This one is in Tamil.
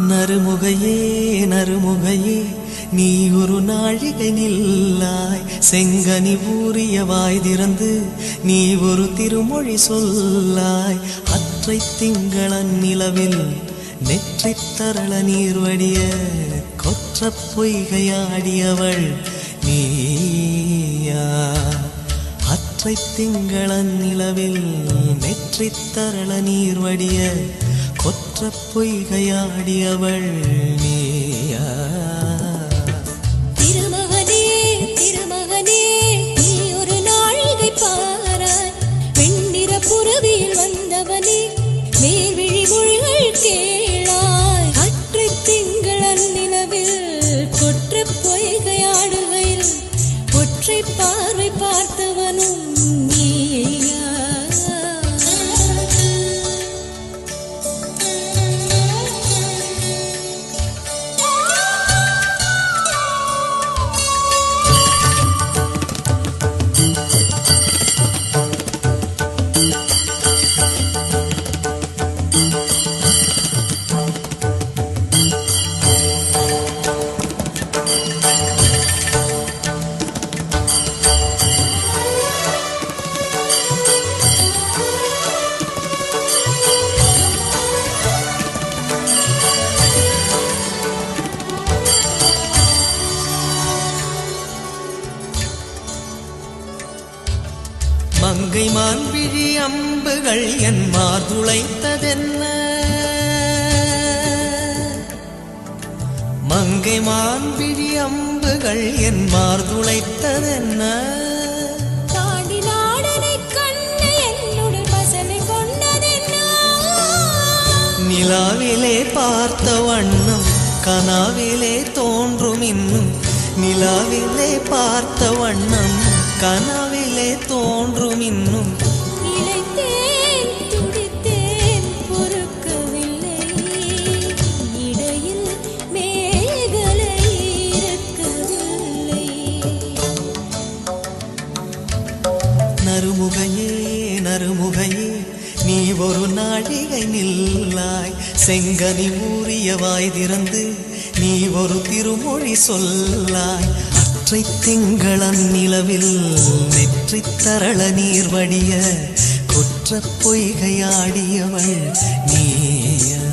நறுமுகையே நறுமுகையே நீ ஒரு நாழிகை நில்லாய். செங்கனி ஊறிய வாய் திறந்து நீ ஒரு திருமொழி சொல்லாய். அற்றை திங்களன் நிலவில் நெற்றி தரள நீர் வடிய கொற்ற பொய்கையாடியவள் நீயா. அற்றை திங்களன் நிலவில் நெற்றி தரள நீர் வடிய கொற்ற பொய்கையாடியவள் நீயா. திருமகனே திருமகனே நீ ஒரு நாழிகை பாராய். வெண்ணிற புறவியில் வந்தவனே மேல்விழி மொழிகள் கேளாய். அற்றை திங்களன் நிலவில் கொற்ற பொய்கையாடுகையில் ஒற்றை பார்வை பார்த்தவனும் நீயா. மங்கை மான்விழி அம்புகள் என் மார்துளைத்ததென்ன. மங்கை மான்விழி அம்புகள் என் மார்துளைத்ததென்ன. தாண்டி நாடனை கண்ணு என்னுடன் பசனை கொண்டதென்ன. நிலாவிலே பார்த்த வண்ணம் கனாவிலே தோன்றும் இன்னும். நிலாவிலே பார்த்த வண்ணம் கனாவிலே தோன்றும் இன்னும். இளைத்தேன் துடித்தேன் பொறுக்கவில்லை. இடையில் மேகலை இருக்கவில்லை. நறுமுகையே நறுமுகையே நீ ஒரு நாழிகை நில்லாய். செங்கனி ஊறிய வாய் திறந்து நீ ஒரு திருமொழி சொல்லாய். அற்றை திங்களன் நிலவில் நெற்றி தரள நீர் வடிய கொற்ற பொய்கையாடியவள் நீயா.